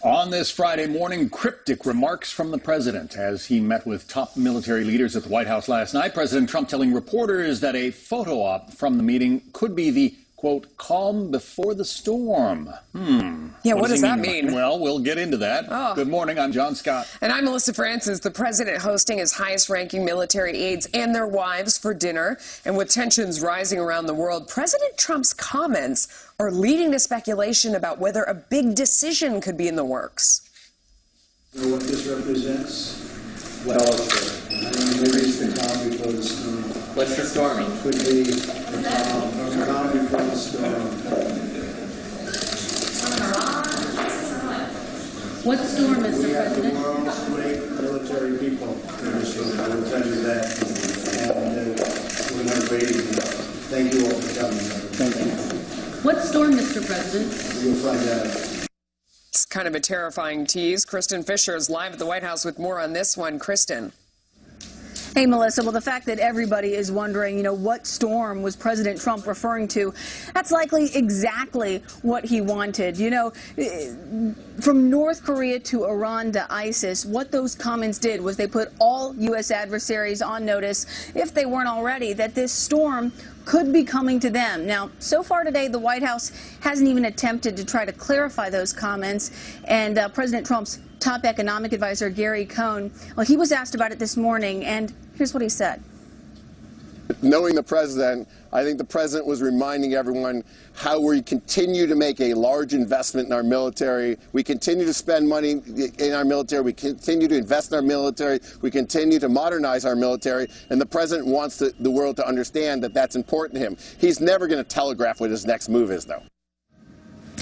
On this Friday morning, cryptic remarks from the president as he met with top military leaders at the White House last night. President Trump telling reporters that a photo op from the meeting could be the, quote, calm before the storm. Yeah, what does that mean? Well, we'll get into that. Good morning. I'm John Scott. And I'm Melissa Francis. The president hosting his highest-ranking military aides and their wives for dinner. And with tensions rising around the world, President Trump's comments are leading to speculation about whether a big decision could be in the works. You know what this represents? Well, maybe it's the calm before the storm. What's the storming? Could be the calm before the storm. What storm, Mr. We have the President? world's great military people in this room. I will tell you that. And we're going to great evening. Thank you all for coming. Thank you. What storm, Mr. President? You'll find out. It's kind of a terrifying tease. Kristen Fisher is live at the White House with more on this one. Kristen. Hey, Melissa. Well, the fact that everybody is wondering, what storm was President Trump referring to, that's likely exactly what he wanted. From North Korea to Iran to ISIS, what those comments did was they put all U.S. adversaries on notice, if they weren't already, that this storm could be coming to them. Now, so far today, the White House hasn't even attempted to try to clarify those comments. And President Trump's top economic advisor, Gary Cohn, well, he was asked about it this morning, and here's what he said. Knowing the president, I think the president was reminding everyone how we continue to make a large investment in our military. We continue to spend money in our military. We continue to invest in our military. We continue to modernize our military. And the president wants the world to understand that that's important to him. He's never going to telegraph what his next move is, though.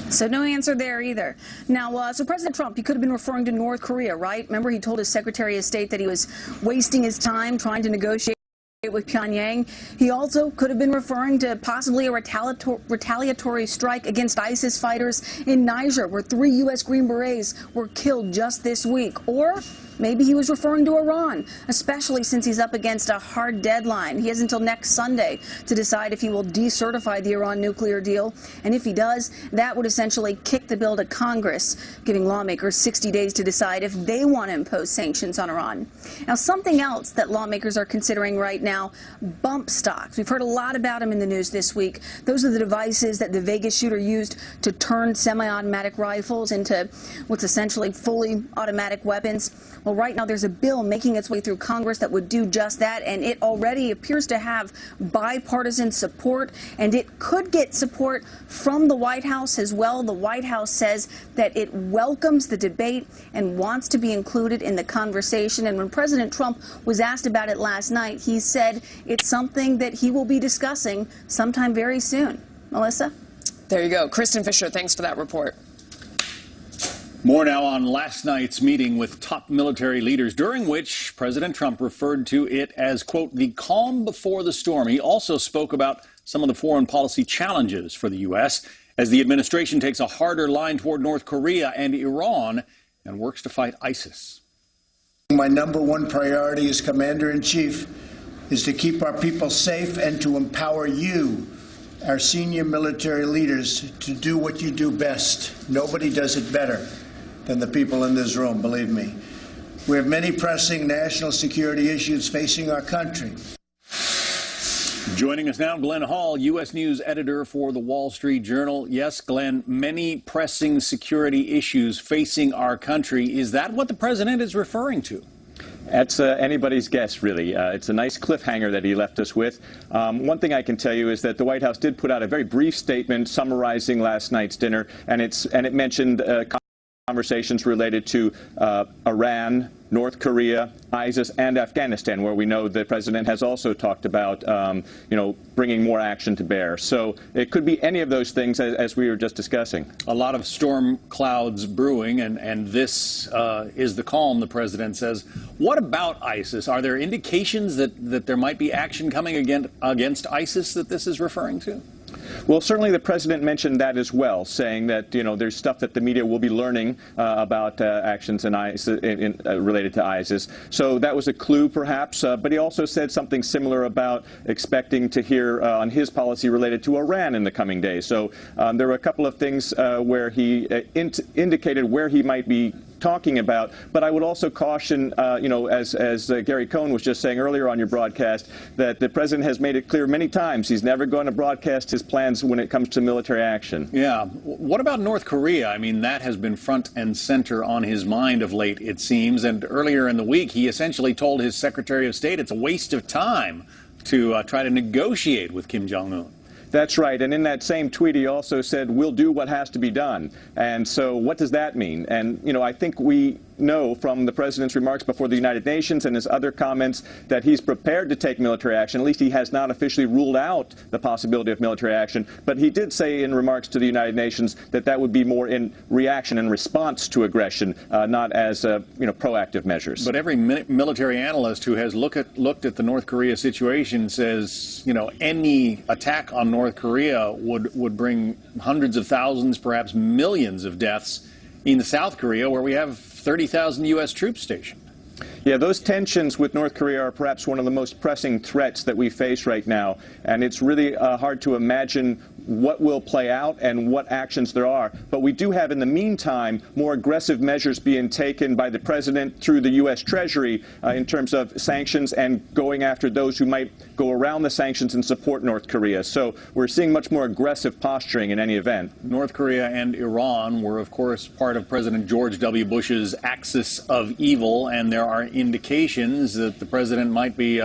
So no answer there either. Now, so President Trump, he could have been referring to North Korea, right? Remember, he told his Secretary of State that he was wasting his time trying to negotiate with Pyongyang. He also could have been referring to possibly a retaliatory strike against ISIS fighters in Niger, where 3 U.S. Green Berets were killed just this week. Or maybe he was referring to Iran, especially since he's up against a hard deadline. He has until next Sunday to decide if he will decertify the Iran nuclear deal. And if he does, that would essentially kick the bill to Congress, giving lawmakers 60 days to decide if they want to impose sanctions on Iran. Now, something else that lawmakers are considering right now, bump stocks. We've heard a lot about them in the news this week. Those are the devices that the Vegas shooter used to turn semi-automatic rifles into what's essentially fully automatic weapons. Well, right now there's a bill making its way through Congress that would do just that, and it already appears to have bipartisan support, and it could get support from the White House as well. The White House says that it welcomes the debate and wants to be included in the conversation. And when President Trump was asked about it last night, he said it's something that he will be discussing sometime very soon. Melissa? There you go. Kristen Fisher, thanks for that report. More now on last night's meeting with top military leaders, during which President Trump referred to it as, quote, the calm before the storm. He also spoke about some of the foreign policy challenges for the U.S. as the administration takes a harder line toward North Korea and Iran and works to fight ISIS. My number one priority as Commander-in-Chief is to keep our people safe and to empower you, our senior military leaders, to do what you do best. Nobody does it better than the people in this room, believe me. We have many pressing national security issues facing our country. Joining us now, Glenn Hall, U.S. News editor for the Wall Street Journal. Yes, Glenn, many pressing security issues facing our country. Is that what the president is referring to? That's anybody's guess, really. It's a nice cliffhanger that he left us with. One thing I can tell you is that the White House did put out a very brief statement summarizing last night's dinner, and it mentioned conversations related to Iran, North Korea, ISIS, and Afghanistan, where we know the president has also talked about, bringing more action to bear. So it could be any of those things, as we were just discussing. A lot of storm clouds brewing, and this is the calm, the president says. What about ISIS? Are there indications that there might be action coming against ISIS that this is referring to? Well, certainly the president mentioned that as well, saying that, you know, there's stuff that the media will be learning about actions related to ISIS. So that was a clue, perhaps. But he also said something similar about expecting to hear on his policy related to Iran in the coming days. So there were a couple of things where he indicated where he might be talking about, but I would also caution, you know, as Gary Cohn was just saying earlier on your broadcast, that the president has made it clear many times he's never going to broadcast his plans when it comes to military action. Yeah. What about North Korea? I mean, that has been front and center on his mind of late, it seems. And earlier in the week, he essentially told his Secretary of State it's a waste of time to try to negotiate with Kim Jong-un. That's right. And in that same tweet, he also said, we'll do what has to be done. And so what does that mean? And, you know, I think we know from the president's remarks before the United Nations and his other comments that he's prepared to take military action. At least he has not officially ruled out the possibility of military action. But he did say in remarks to the United Nations that that would be more in reaction and response to aggression, not as, you know, proactive measures. But every military analyst who has looked at the North Korea situation says, you know, any attack on North Korea would bring hundreds of thousands, perhaps millions of deaths in South Korea, where we have 30,000 U.S. troops stationed. Yeah, those tensions with North Korea are perhaps one of the most pressing threats that we face right now. And it's really hard to imagine what will play out and what actions there are. But we do have, in the meantime, more aggressive measures being taken by the president through the U.S. Treasury in terms of sanctions and going after those who might go around the sanctions and support North Korea. So we're seeing much more aggressive posturing in any event. North Korea and Iran were, of course, part of President George W. Bush's axis of evil, and there are indications that the president might be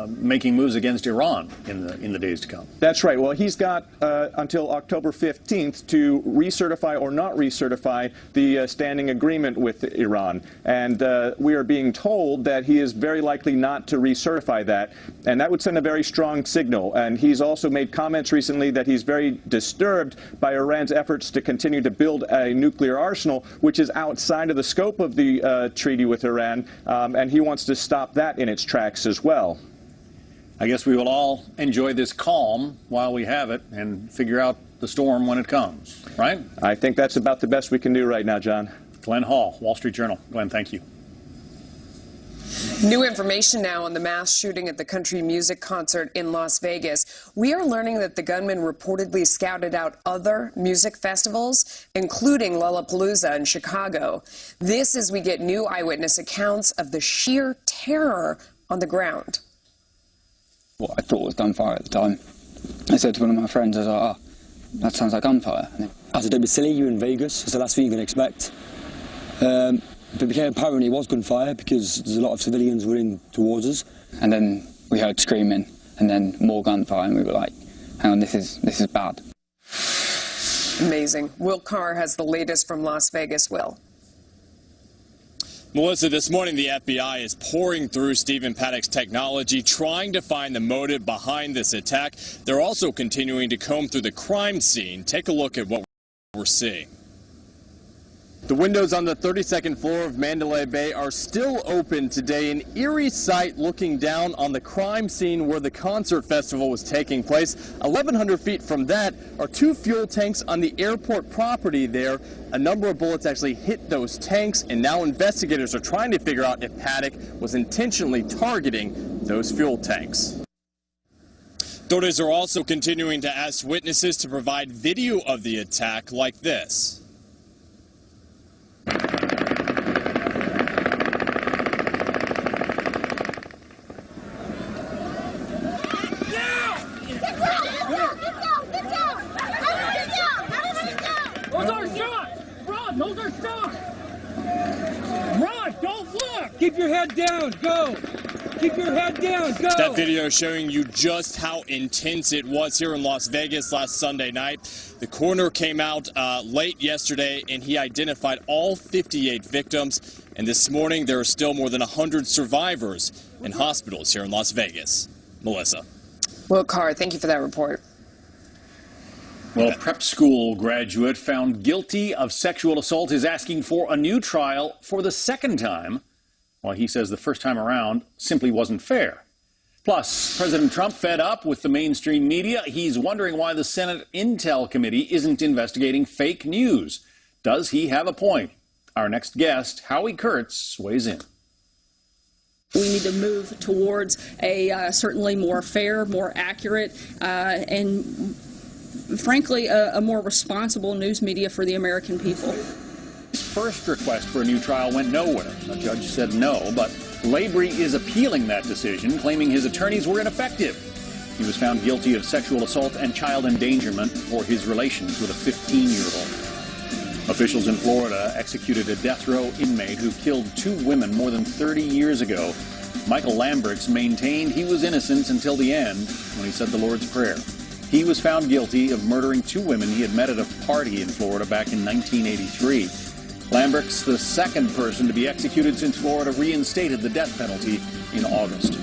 making moves against Iran in the days to come. That's right. Well, he's got until October 15th to recertify or not recertify the standing agreement with Iran. And we are being told that he is very likely not to recertify that. And that would send a very strong signal. And he's also made comments recently that he's very disturbed by Iran's efforts to continue to build a nuclear arsenal, which is outside of the scope of the treaty with Iran. And he wants to stop that in its tracks as well. I guess we will all enjoy this calm while we have it and figure out the storm when it comes, right? I think that's about the best we can do right now, John. Glenn Hall, Wall Street Journal. Glenn, thank you. New information now on the mass shooting at the country music concert in Las Vegas. We are learning that the gunman reportedly scouted out other music festivals, including Lollapalooza in Chicago. This as we get new eyewitness accounts of the sheer terror on the ground. What I thought was gunfire at the time. I said to one of my friends, I was like, oh, that sounds like gunfire. I said, don't be silly, you're in Vegas. It's the last thing you're going to expect. But it became apparent it was gunfire because there's a lot of civilians running towards us. And then we heard screaming and then more gunfire, and we were like, hang on, this is bad. Amazing. Will Carr has the latest from Las Vegas. Will. Melissa, this morning the FBI is pouring through Stephen Paddock's technology, trying to find the motive behind this attack. They're also continuing to comb through the crime scene. Take a look at what we're seeing. The windows on the 32nd floor of Mandalay Bay are still open today, an eerie sight looking down on the crime scene where the concert festival was taking place. 1,100 feet from that are two fuel tanks on the airport property there. A number of bullets actually hit those tanks, and now investigators are trying to figure out if Paddock was intentionally targeting those fuel tanks. Authorities are also continuing to ask witnesses to provide video of the attack like this. Those are shots! Run! Those are shots! Run! Don't look! Keep your head down! Go! Keep your head down! Go! That video showing you just how intense it was here in Las Vegas last Sunday night. The coroner came out late yesterday and he identified all 58 victims. And this morning there are still more than 100 survivors in hospitals here in Las Vegas. Melissa. Will Carr, thank you for that report. Well, a prep school graduate found guilty of sexual assault is asking for a new trial for the second time. Well, he says the first time around simply wasn't fair. Plus, President Trump fed up with the mainstream media. He's wondering why the Senate Intel Committee isn't investigating fake news. Does he have a point? Our next guest, Howie Kurtz, weighs in. We need to move towards a certainly more fair, more accurate, and frankly, a more responsible news media for the American people. His first request for a new trial went nowhere. The judge said no, but Labrey is appealing that decision, claiming his attorneys were ineffective. He was found guilty of sexual assault and child endangerment for his relations with a 15-year-old. Officials in Florida executed a death row inmate who killed 2 women more than 30 years ago. Michael Lambrix maintained he was innocent until the end when he said the Lord's Prayer. He was found guilty of murdering 2 women he had met at a party in Florida back in 1983. Lambrix, the second person to be executed since Florida reinstated the death penalty in August.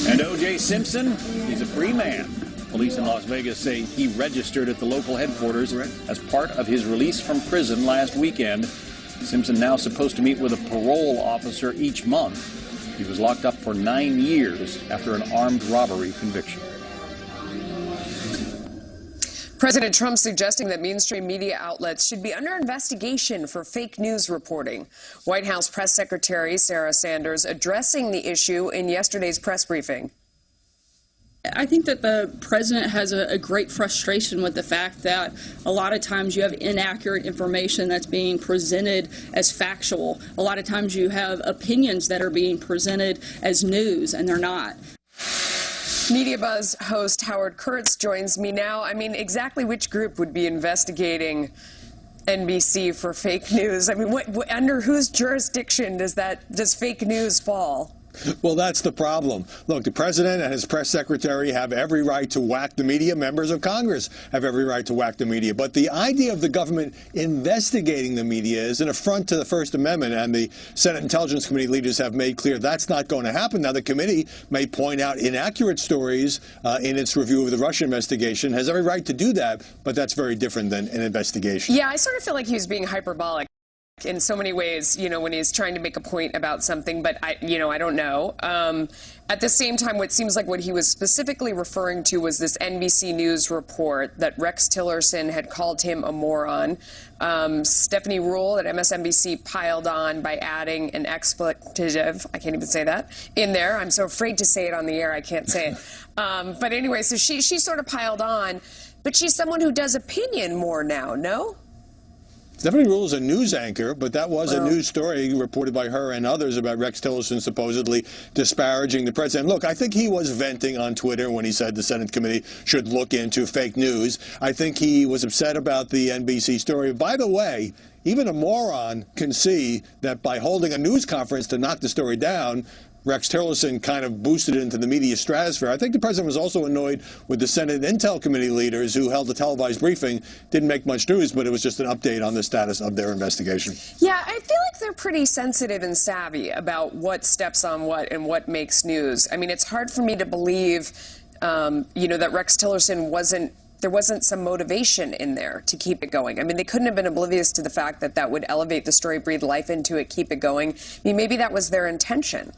And O.J. Simpson, he's a free man. Police in Las Vegas say he registered at the local headquarters as part of his release from prison last weekend. Simpson now supposed to meet with a parole officer each month. He was locked up for 9 years after an armed robbery conviction. President Trump suggesting that mainstream media outlets should be under investigation for fake news reporting. White House Press Secretary Sarah Sanders addressing the issue in yesterday's press briefing. I think that the president has a great frustration with the fact that a lot of times you have inaccurate information that's being presented as factual. A lot of times you have opinions that are being presented as news, and they're not. Media Buzz host Howard Kurtz joins me now. I mean, exactly which group would be investigating NBC for fake news? I mean, under whose jurisdiction does fake news fall? Well, that's the problem. Look, the president and his press secretary have every right to whack the media. Members of Congress have every right to whack the media. But the idea of the government investigating the media is an affront to the First Amendment, and the Senate Intelligence Committee leaders have made clear that's not going to happen. Now, the committee may point out inaccurate stories in its review of the Russia investigation, has every right to do that, but that's very different than an investigation. Yeah, I sort of feel like he was being hyperbolic in so many ways, you know, when he's trying to make a point about something, but I don't know. At the same time, what seems like what he was specifically referring to was this NBC News report that Rex Tillerson had called him a moron. Stephanie Ruhle at MSNBC piled on by adding an expletive, I can't even say that, in there. I'm so afraid to say it on the air, I can't say it. But anyway, so she sort of piled on, but she's someone who does opinion more now, no? Stephanie Ruhle is a news anchor, but that was a news story reported by her and others about Rex Tillerson supposedly disparaging the president. Look, I think he was venting on Twitter when he said the Senate committee should look into fake news. I think he was upset about the NBC story. By the way, even a moron can see that by holding a news conference to knock the story down, Rex Tillerson kind of boosted it into the media stratosphere. I think the president was also annoyed with the Senate Intel Committee leaders who held a televised briefing. Didn't make much news, but it was just an update on the status of their investigation. Yeah, I feel like they're pretty sensitive and savvy about what steps on what and what makes news. I mean, it's hard for me to believe, that Rex Tillerson there wasn't some motivation in there to keep it going. I mean, they couldn't have been oblivious to the fact that that would elevate the story, breathe life into it, keep it going. I mean, maybe that was their intention.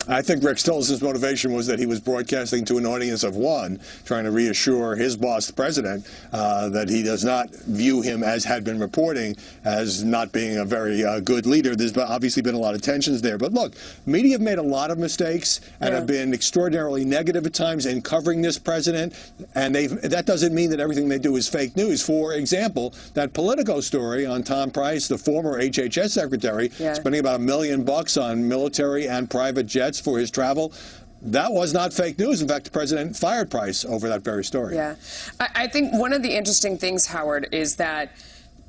I think Rex Tillerson's motivation was that he was broadcasting to an audience of one, trying to reassure his boss, the president, that he does not view him, as had been reporting, as not being a very good leader. There's obviously been a lot of tensions there. But look, media have made a lot of mistakes and have been extraordinarily negative at times in covering this president. And that doesn't mean that everything they do is fake news. For example, that Politico story on Tom Price, the former HHS secretary, spending about $1 million on military and private jets for his travel. That was not fake news. In fact, the president fired Price over that very story. Yeah. I think one of the interesting things, Howard, is that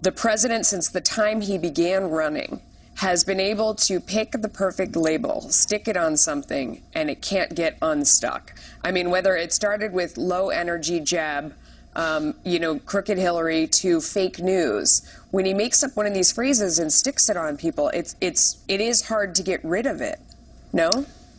the president, since the time he began running, has been able to pick the perfect label, stick it on something, and it can't get unstuck. I mean, whether it started with low-energy jab, crooked Hillary, to fake news, when he makes up one of these phrases and sticks it on people, it is hard to get rid of it. No?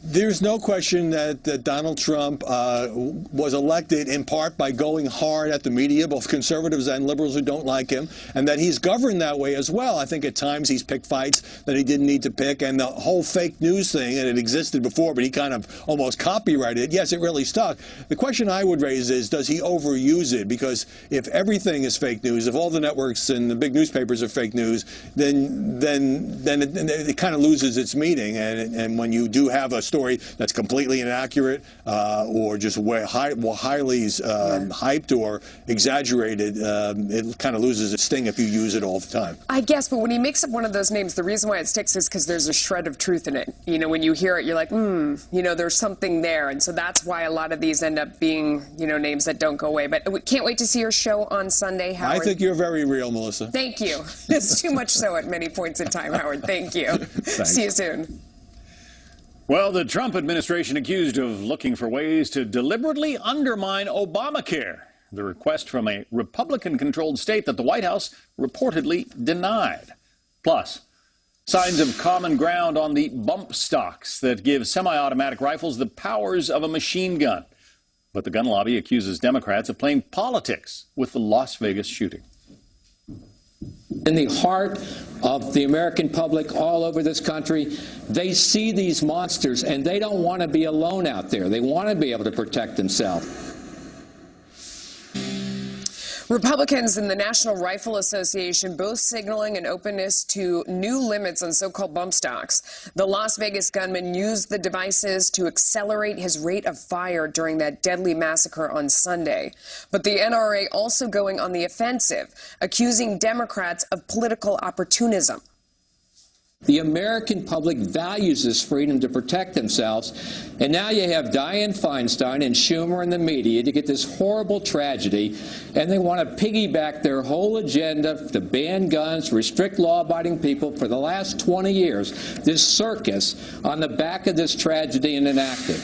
There's no question that Donald Trump was elected in part by going hard at the media, both conservatives and liberals who don't like him, and that he's governed that way as well. I think at times he's picked fights that he didn't need to pick, and the whole fake news thing, and it existed before, but he kind of almost copyrighted it. Yes, it really stuck. The question I would raise is, does he overuse it? Because if everything is fake news, if all the networks and the big newspapers are fake news, then it kind of loses its meaning. And when you do have a story that's completely inaccurate or just highly hyped or exaggerated, it kind of loses its sting if you use it all the time. I guess, but when he makes up one of those names, the reason why it sticks is because there's a shred of truth in it. You know, when you hear it, you're like, you know, there's something there. And so that's why a lot of these end up being, you know, names that don't go away. But we can't wait to see your show on Sunday, Howard. I think you're very real, Melissa. Thank you. It's too much so at many points in time, Howard. Thank you. See you soon. Well, the Trump administration accused of looking for ways to deliberately undermine Obamacare, the request from a Republican-controlled state that the White House reportedly denied. Plus, signs of common ground on the bump stocks that give semi-automatic rifles the powers of a machine gun. But the gun lobby accuses Democrats of playing politics with the Las Vegas shooting. In the heart of the American public all over this country, they see these monsters and they don't want to be alone out there. They want to be able to protect themselves. Republicans and the National Rifle Association both signaling an openness to new limits on so-called bump stocks. The Las Vegas gunman used the devices to accelerate his rate of fire during that deadly massacre on Sunday. But the NRA also going on the offensive, accusing Democrats of political opportunism. The American public values this freedom to protect themselves, and now you have Dianne Feinstein and Schumer and the media to get this horrible tragedy, and they want to piggyback their whole agenda to ban guns, restrict law-abiding people for the last 20 years, this circus on the back of this tragedy and enact it.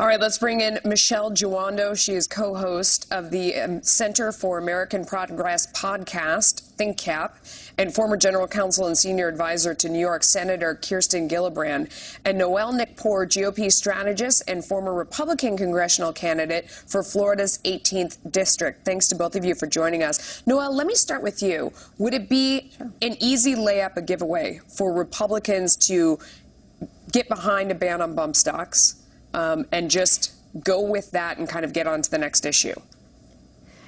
All right, let's bring in Michelle Giwando. She is co-host of the Center for American Progress podcast, ThinkCap, and former general counsel and senior advisor to New York Senator Kirsten Gillibrand, and Noel Nikpour, GOP strategist and former Republican congressional candidate for Florida's 18th district. Thanks to both of you for joining us. Noel, let me start with you. Would it be an easy layup, a giveaway for Republicans to get behind a ban on bump stocks and just go with that and kind of get on to the next issue?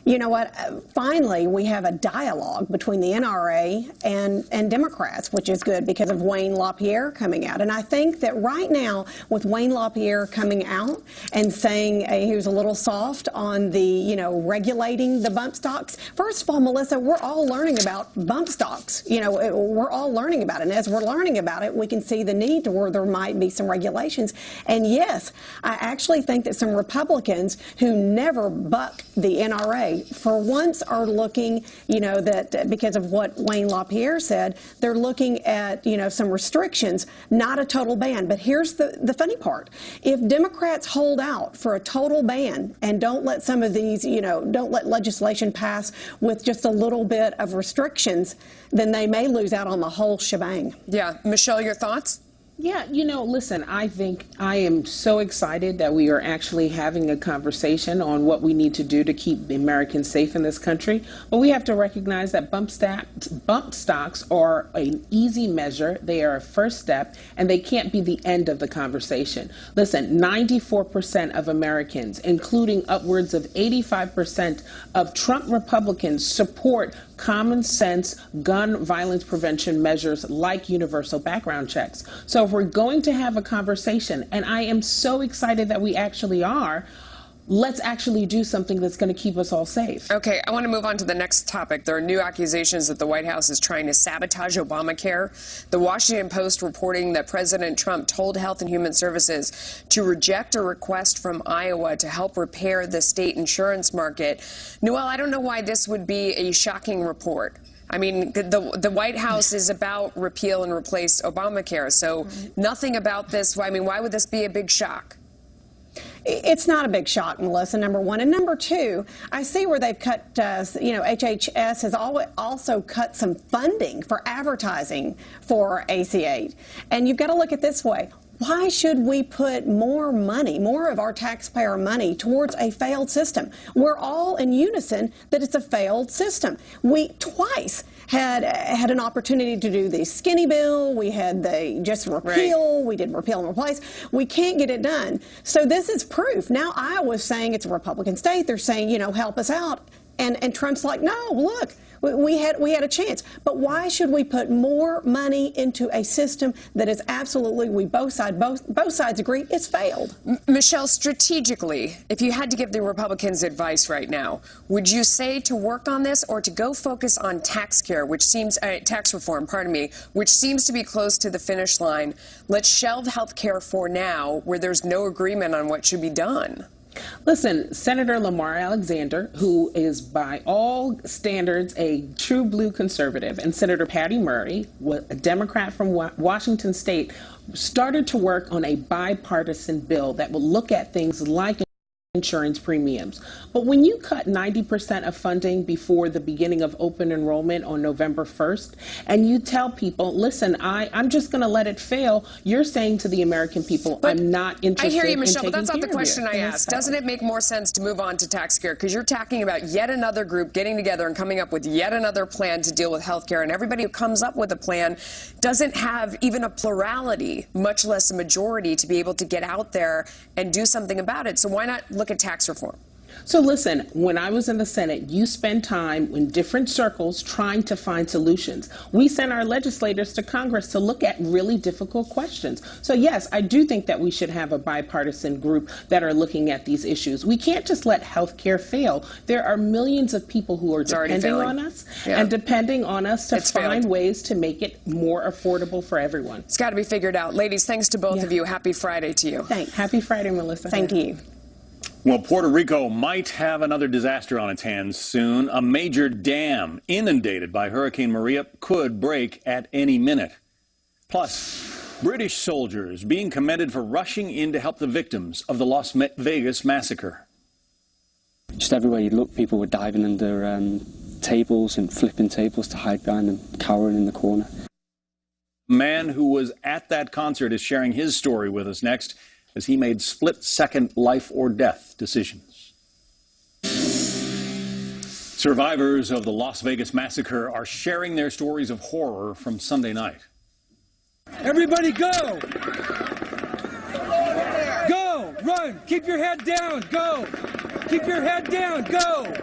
You know what? Finally, we have a dialogue between the NRA and Democrats, which is good because of Wayne LaPierre coming out. And I think that right now, with Wayne LaPierre coming out and saying he was a little soft on the, you know, regulating the bump stocks. First of all, Melissa, we're all learning about bump stocks. You know, we're all learning about it. And as we're learning about it, we can see the need to where there might be some regulations. And yes, I actually think that some Republicans who never buck the NRA for once are looking, you know, that because of what Wayne LaPierre said, they're looking at, you know, some restrictions, not a total ban. But here's the funny part. If Democrats hold out for a total ban and don't let some of these, you know, don't let legislation pass with just a little bit of restrictions, then they may lose out on the whole shebang. Yeah. Michelle, your thoughts? Yeah, you know, listen, I think I am so excited that we are actually having a conversation on what we need to do to keep Americans safe in this country. But we have to recognize that bump stocks are an easy measure. They are a first step, and they can't be the end of the conversation. Listen, 94% of Americans, including upwards of 85% of Trump Republicans, support common sense gun violence prevention measures like universal background checks. So if we're going to have a conversation, and I am so excited that we actually are, let's actually do something that's going to keep us all safe. Okay, I want to move on to the next topic. There are new accusations that the White House is trying to sabotage Obamacare. The Washington Post reporting that President Trump told Health and Human Services to reject a request from Iowa to help repair the state insurance market. Noel, I don't know why this would be a shocking report. I mean, the White House is about repeal and replace Obamacare, so nothing about this. I mean, why would this be a big shock? It's not a big shock, Melissa, number one. And number two, I see where they've cut, you know, HHS has also cut some funding for advertising for AC8. And you've got to look at it this way. Why should we put more money, more of our taxpayer money, towards a failed system? We're all in unison that it's a failed system. We twice had an opportunity to do the skinny bill. We had the just repeal. We did repeal and replace. We can't get it done. So this is proof. Now Iowa's saying it's a Republican state. They're saying, you know, help us out. And Trump's like, no, look, we had a chance. But why should we put more money into a system that is absolutely, both sides agree, it's failed? Michelle, strategically, if you had to give the Republicans advice right now, would you say to work on this or to go focus on tax reform, which seems to be close to the finish line? Let's shelve health care for now, where there's no agreement on what should be done. Listen, Senator Lamar Alexander, who is by all standards a true blue conservative, and Senator Patty Murray, a Democrat from Washington State, started to work on a bipartisan bill that will look at things like insurance premiums. But when you cut 90% of funding before the beginning of open enrollment on November 1st, and you tell people, listen, I'm just going to let it fail, you're saying to the American people, I'm not interested. I hear you, Michelle, in but that's not the question I asked. Doesn't it make more sense to move on to tax care? Because you're talking about yet another group getting together and coming up with yet another plan to deal with health care, and everybody who comes up with a plan doesn't have even a plurality, much less a majority, to be able to get out there and do something about it. So why not look at tax reform? So listen, when I was in the Senate, you spend time in different circles trying to find solutions. We sent our legislators to Congress to look at really difficult questions. So yes, I do think that we should have a bipartisan group that are looking at these issues. We can't just let health care fail. There are millions of people who are depending on us and depending on us to find ways to make it more affordable for everyone. It's got to be figured out. Ladies, thanks to both of you. Happy Friday to you. Thanks. Happy Friday, Melissa. Thank you. Well, Puerto Rico might have another disaster on its hands soon. A major dam inundated by Hurricane Maria could break at any minute. Plus, British soldiers being commended for rushing in to help the victims of the Las Vegas massacre. Just everywhere you look, people were diving under tables and flipping tables to hide behind them, cowering in the corner. The man who was at that concert is sharing his story with us next, as he made split-second life-or-death decisions. Survivors of the Las Vegas massacre are sharing their stories of horror from Sunday night. Everybody go! Go! Run! Keep your head down! Go! Keep your head down! Go!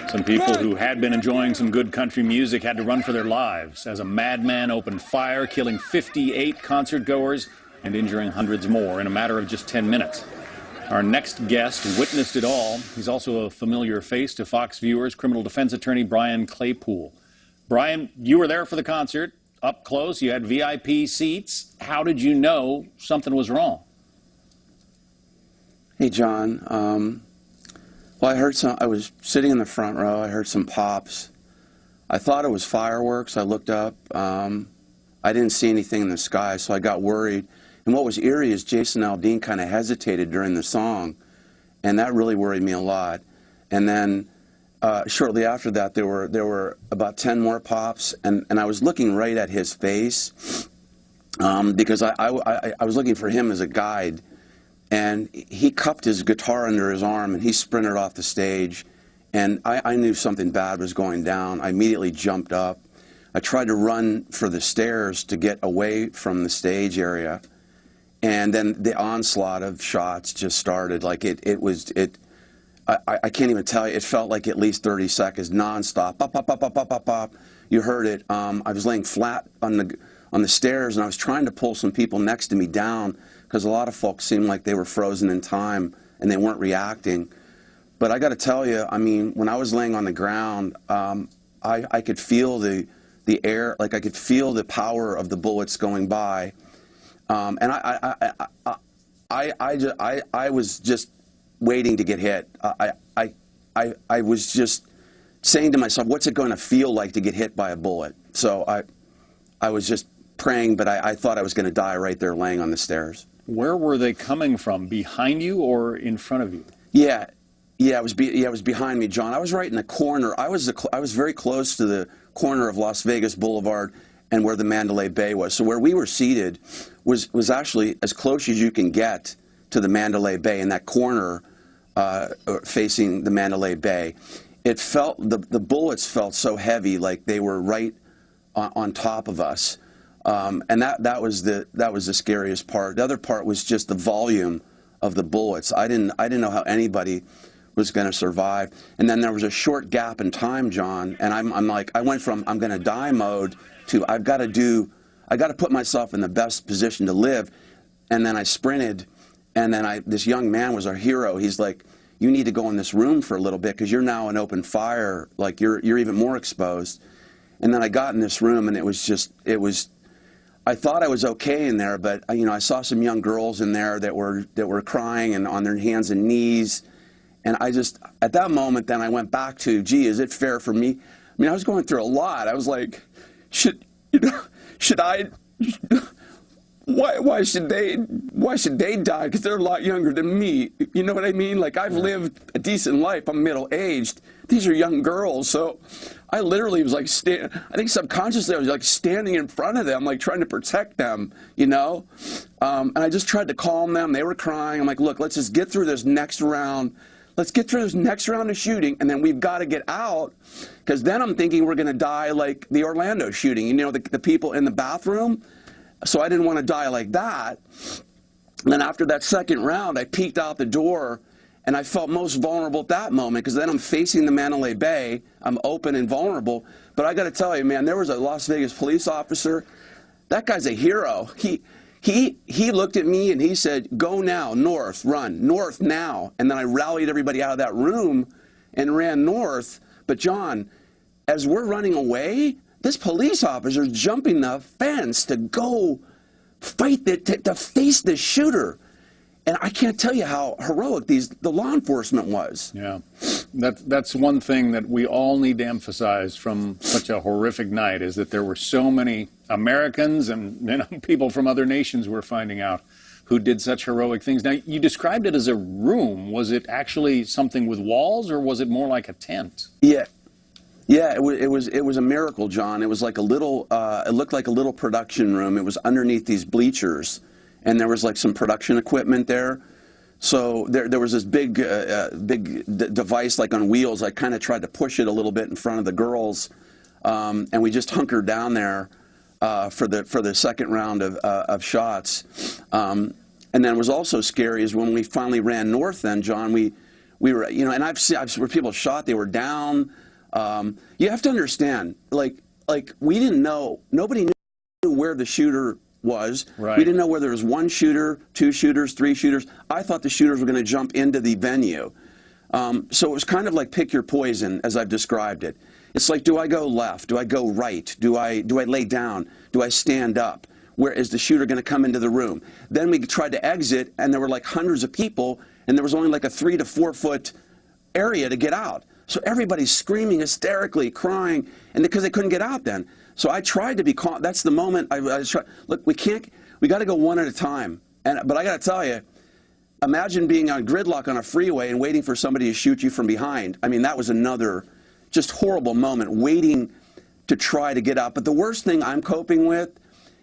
Some people who had been enjoying some good country music had to run for their lives as a madman opened fire, killing 58 concertgoers and injuring hundreds more in a matter of just 10 minutes. Our next guest witnessed it all. He's also a familiar face to Fox viewers, criminal defense attorney Brian Claypool. Brian, you were there for the concert, up close. You had VIP seats. How did you know something was wrong? Hey, John. Well, I was sitting in the front row. I heard some pops. I thought it was fireworks. I looked up. I didn't see anything in the sky, so I got worried. And what was eerie is Jason Aldean kind of hesitated during the song, and that really worried me a lot. And then shortly after that, there were about 10 more pops, and I was looking right at his face because I was looking for him as a guide. And he cupped his guitar under his arm, and he sprinted off the stage. And I knew something bad was going down. I immediately jumped up. I tried to run for the stairs to get away from the stage area. And then the onslaught of shots just started. Like I can't even tell you. It felt like at least 30 seconds, nonstop. Pop, pop, pop, pop, pop, pop, pop. You heard it. I was laying flat on the stairs, and I was trying to pull some people next to me down, because a lot of folks seemed like they were frozen in time and they weren't reacting. But I got to tell you, I mean, when I was laying on the ground, I could feel the air, like I could feel the power of the bullets going by, and I was just waiting to get hit. I was just saying to myself, what's it going to feel like to get hit by a bullet? So I was just praying, but I thought I was going to die right there laying on the stairs. Where were they coming from? Behind you or in front of you? Yeah, it was behind me, John. I was right in the corner. I was very close to the corner of Las Vegas Boulevard and where the Mandalay Bay was. So where we were seated was actually as close as you can get to the Mandalay Bay, in that corner facing the Mandalay Bay. It felt, the bullets felt so heavy, like they were right on top of us. And that was the scariest part. The other part was just the volume of the bullets. I didn't know how anybody was going to survive. And then there was a short gap in time, John, and I'm like, I went from I'm going to die mode to I got to put myself in the best position to live. And then I sprinted, and then this young man was our hero. He's like, you need to go in this room for a little bit because you're now in open fire, like you're even more exposed. And then I got in this room, and it was I thought I was okay in there, but I saw some young girls in there that were crying and on their hands and knees. And I just, at that moment, then I went back to, gee, is it fair for me? I mean, I was going through a lot. I was like, should I, why should they die? Because they're a lot younger than me. You know what I mean? Like, I've lived a decent life. I'm middle-aged. These are young girls. So I literally was like, I think subconsciously I was like standing in front of them, like trying to protect them, And I just tried to calm them. They were crying. I'm like, look, let's just get through this next round. Let's get through this next round of shooting, and then we've got to get out, because then I'm thinking we're going to die like the Orlando shooting, the people in the bathroom. So I didn't want to die like that. And then after that second round, I peeked out the door, and I felt most vulnerable at that moment, because then I'm facing the Mandalay Bay. I'm open and vulnerable. But I got to tell you, man, there was a Las Vegas police officer. That guy's a hero. He looked at me and he said, go now, north, run, north now. And then I rallied everybody out of that room and ran north. But John, as we're running away, this police officer is jumping the fence to go fight, to face the shooter. And I can't tell you how heroic the law enforcement was. Yeah, that's one thing that we all need to emphasize from such a horrific night, is that there were so many Americans and people from other nations we're finding out who did such heroic things. Now, you described it as a room. Was it actually something with walls, or was it more like a tent? Yeah. Yeah, it was a miracle, John. It was like a little, it looked like a little production room. It was underneath these bleachers, and there was like some production equipment there. So there was this big device like on wheels. I kind of tried to push it a little bit in front of the girls, and we just hunkered down there for the second round of shots. And then it was also scary is when we finally ran north. Then, John, we were, and I've seen where people shot. They were down. You have to understand, like we didn't know. Nobody knew where the shooter was. Right. We didn't know whether it was one shooter, two shooters, three shooters. I thought the shooters were going to jump into the venue. So it was kind of like pick your poison, as I've described it. It's like, do I go left? Do I go right? Do I lay down? Do I stand up? Where is the shooter going to come into the room? Then we tried to exit, and there were like hundreds of people, and there was only like a 3 to 4 foot area to get out. So everybody's screaming hysterically, crying, and because they couldn't get out then. So I tried to be calm. That's the moment I tried. Look, we got to go one at a time. But I got to tell you, imagine being on gridlock on a freeway and waiting for somebody to shoot you from behind. I mean, that was another just horrible moment, waiting to try to get out. But the worst thing I'm coping with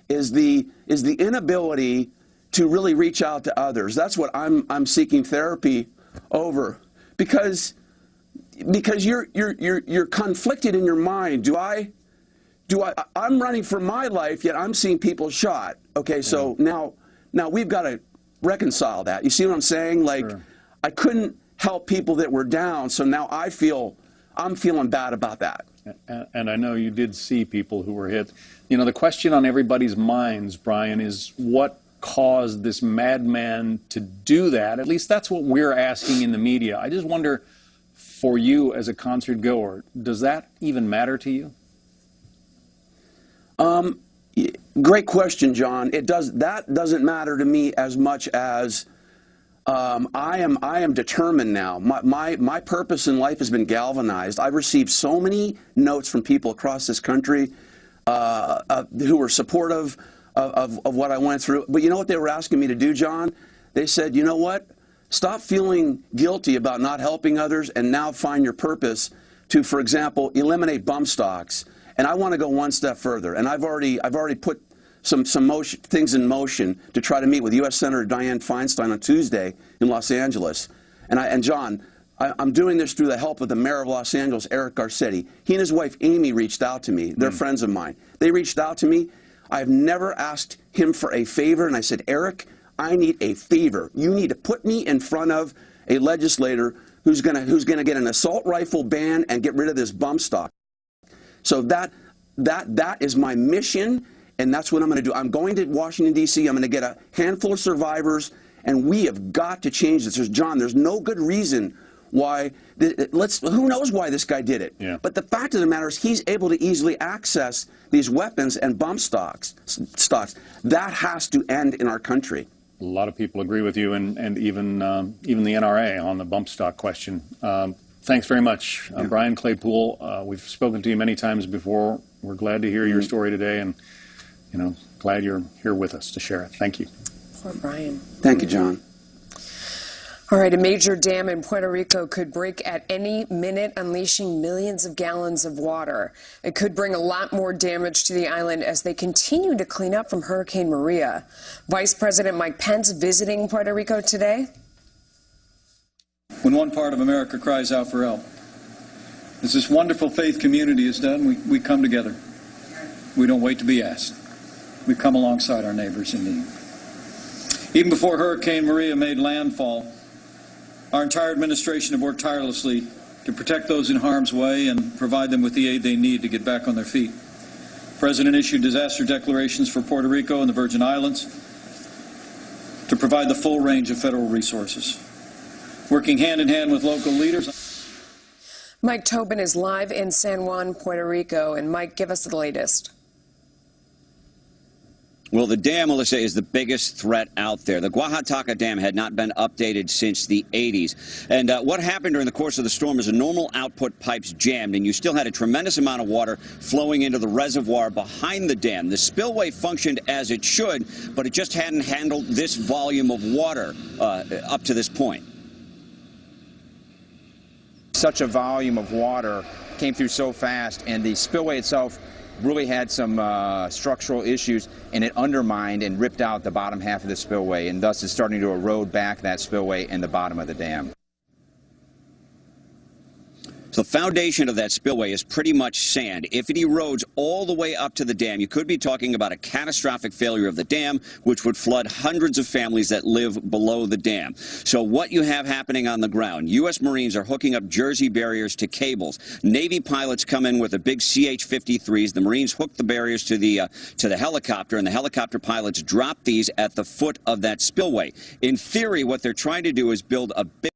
is the inability to really reach out to others. That's what I'm seeking therapy over, because you're conflicted in your mind. I'm running for my life, yet I'm seeing people shot. Okay, so now we've got to reconcile that. You see what I'm saying? Like, sure. I couldn't help people that were down, so now I'm feeling bad about that. And I know you did see people who were hit. The question on everybody's minds, Brian, is what caused this madman to do that? At least that's what we're asking in the media. I just wonder, for you as a concert goer, does that even matter to you? Great question, John. That doesn't matter to me as much as I am determined now. My purpose in life has been galvanized. I've received so many notes from people across this country who were supportive of what I went through. But you know what they were asking me to do, John? They said, you know what? Stop feeling guilty about not helping others, and now find your purpose to, for example, eliminate bump stocks And I want to go one step further. And I've already put some things in motion to try to meet with U.S. Senator Dianne Feinstein on Tuesday in Los Angeles. And John, I'm doing this through the help of the mayor of Los Angeles, Eric Garcetti. He and his wife, Amy, reached out to me. They're friends of mine. They reached out to me. I've never asked him for a favor, and I said, Eric, I need a favor. You need to put me in front of a legislator who's gonna get an assault rifle ban and get rid of this bump stock. So that is my mission, and that's what I'm going to do. I'm going to Washington, D.C. I'm going to get a handful of survivors, and we have got to change this. John, there's no good reason why. Who knows why this guy did it? Yeah. But the fact of the matter is he's able to easily access these weapons and bump stocks. That has to end in our country. A lot of people agree with you, and even the NRA on the bump stock question. Thanks very much, Brian Claypool. We've spoken to you many times before. We're glad to hear your story today, and glad you're here with us to share it. Thank you. Poor Brian. Thank you, John. All right, a major dam in Puerto Rico could break at any minute, unleashing millions of gallons of water. It could bring a lot more damage to the island as they continue to clean up from Hurricane Maria. Vice President Mike Pence visiting Puerto Rico today. When one part of America cries out for help, as this wonderful faith community has done, we come together. We don't wait to be asked. We come alongside our neighbors in need. Even before Hurricane Maria made landfall, our entire administration have worked tirelessly to protect those in harm's way and provide them with the aid they need to get back on their feet. The President issued disaster declarations for Puerto Rico and the Virgin Islands to provide the full range of federal resources. Working hand in hand with local leaders. Mike Tobin is live in San Juan, Puerto Rico. And Mike, give us the latest. Well, the dam, Melissa, is the biggest threat out there. The Oaxaca Dam had not been updated since the 80s. And what happened during the course of the storm is the normal output pipes jammed, and you still had a tremendous amount of water flowing into the reservoir behind the dam. The spillway functioned as it should, but it just hadn't handled this volume of water up to this point. Such a volume of water came through so fast, and the spillway itself really had some structural issues, and it undermined and ripped out the bottom half of the spillway, and thus is starting to erode back that spillway and the bottom of the dam. So the foundation of that spillway is pretty much sand. If it erodes all the way up to the dam, you could be talking about a catastrophic failure of the dam, which would flood hundreds of families that live below the dam. So what you have happening on the ground, U.S. Marines are hooking up Jersey barriers to cables. Navy pilots come in with the big CH-53s. The Marines hook the barriers to the helicopter, and the helicopter pilots drop these at the foot of that spillway. In theory, what they're trying to do is build a big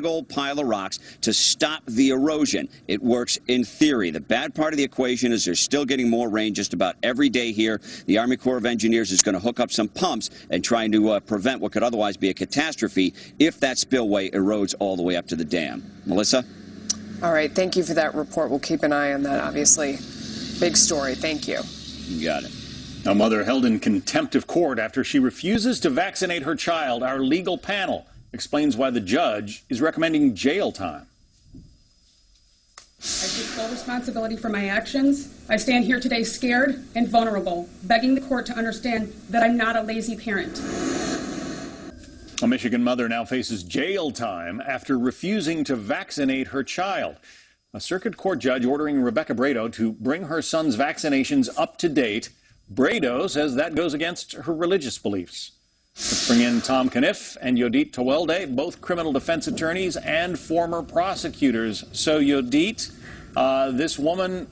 old pile of rocks to stop the erosion. It works in theory. The bad part of the equation is they're still getting more rain just about every day here. The Army Corps of Engineers is going to hook up some pumps and trying to prevent what could otherwise be a catastrophe if that spillway erodes all the way up to the dam. Melissa? All right. Thank you for that report. We'll keep an eye on that, obviously. Big story. Thank you. You got it. A mother held in contempt of court after she refuses to vaccinate her child. Our legal panel explains why the judge is recommending jail time. I take full responsibility for my actions. I stand here today scared and vulnerable, begging the court to understand that I'm not a lazy parent. A Michigan mother now faces jail time after refusing to vaccinate her child. A circuit court judge ordering Rebecca Brado to bring her son's vaccinations up to date. Brado says that goes against her religious beliefs. Let's bring in Tom Caniff and Yodit Tawelde, both criminal defense attorneys and former prosecutors. So, Yodit, this woman,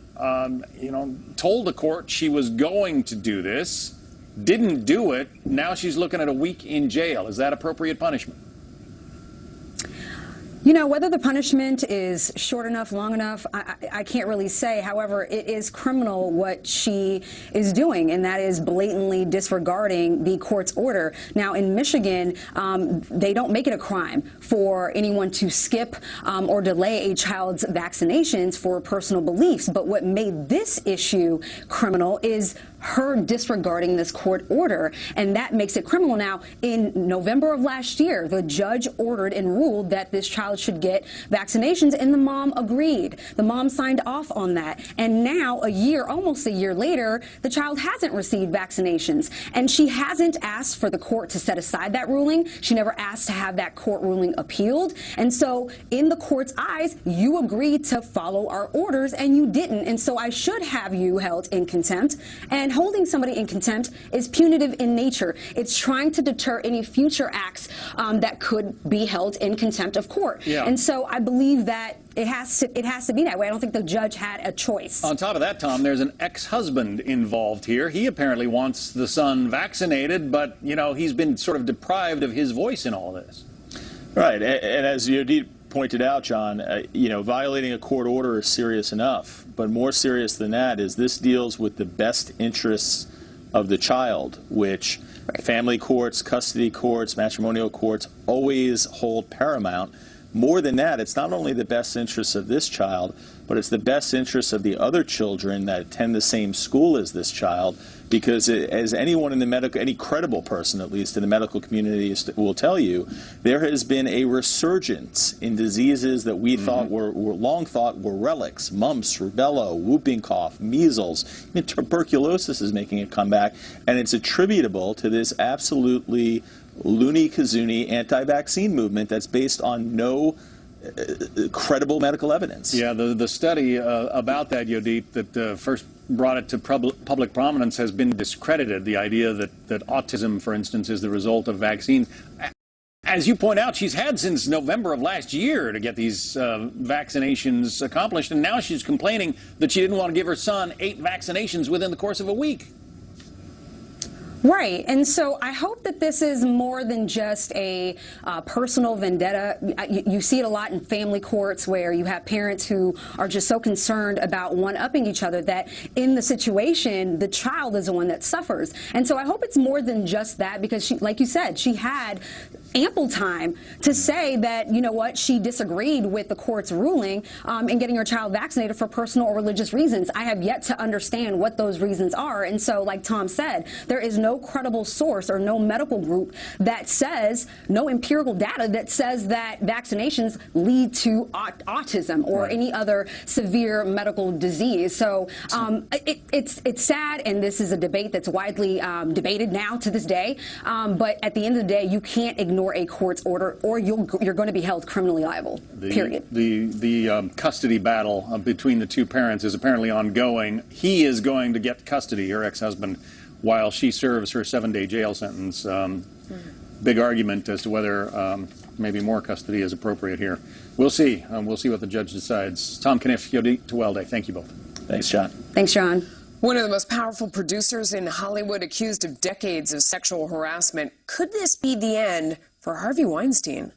told the court she was going to do this, didn't do it. Now she's looking at a week in jail. Is that appropriate punishment? You know, whether the punishment is short enough, long enough, I can't really say. However, it is criminal what she is doing, and that is blatantly disregarding the court's order. Now, in Michigan, they don't make it a crime for anyone to skip or delay a child's vaccinations for personal beliefs. But what made this issue criminal is her disregarding this court order, and that makes it criminal. Now, in November of last year, the judge ordered and ruled that this child should get vaccinations, and the mom agreed. The mom signed off on that. And now, almost a year later, the child hasn't received vaccinations, and she hasn't asked for the court to set aside that ruling. She never asked to have that court ruling appealed. And so, in the court's eyes, you agreed to follow our orders, and you didn't. And so I should have you held in contempt. And holding somebody in contempt is punitive in nature. It's trying to deter any future acts that could be held in contempt of court. Yeah. And so I believe that it has to be that way. I don't think the judge had a choice. On top of that, Tom, there's an ex-husband involved here. He apparently wants the son vaccinated, but, you know, he's been sort of deprived of his voice in all this. Right. And as Yodit pointed out, John, you know, violating a court order is serious enough, but more serious than that is this deals with the best interests of the child, which family courts, custody courts, matrimonial courts always hold paramount. More than that, it's not only the best interests of this child, but it's the best interests of the other children that attend the same school as this child, because as anyone in the any credible person at least in the medical community will tell you, there has been a resurgence in diseases that we long thought were relics: mumps, rubella, whooping cough, measles, even tuberculosis is making a comeback, and it's attributable to this absolutely loony-kazoonie anti-vaccine movement that's based on no credible medical evidence. Yeah, the study about that, Yodit, that first brought it to public prominence has been discredited. The idea that autism, for instance, is the result of vaccine. As you point out, she's had since November of last year to get these vaccinations accomplished, and now she's complaining that she didn't want to give her son 8 vaccinations within the course of a week. Right. And so I hope that this is more than just a personal vendetta. You see it a lot in family courts where you have parents who are just so concerned about one-upping each other that in the situation, the child is the one that suffers. And so I hope it's more than just that, because she, like you said, she had ample time to say that, you know what, she disagreed with the court's ruling in getting her child vaccinated for personal or religious reasons. I have yet to understand what those reasons are. And so, like Tom said, there is no credible source or no medical group that says, no empirical data that says that vaccinations lead to autism or any other severe medical disease. So it's sad, and this is a debate that's widely debated now to this day. But at the end of the day, you can't ignore a court's order, or you're going to be held criminally liable. Period. The custody battle between the two parents is apparently ongoing. He is going to get custody, her ex-husband, while she serves her 7-day jail sentence. Big argument as to whether maybe more custody is appropriate here. We'll see. We'll see what the judge decides. Tom Caniff, Yodit Tewelde, thank you both. Thanks, John. Thanks, John. One of the most powerful producers in Hollywood accused of decades of sexual harassment. Could this be the end for Harvey Weinstein?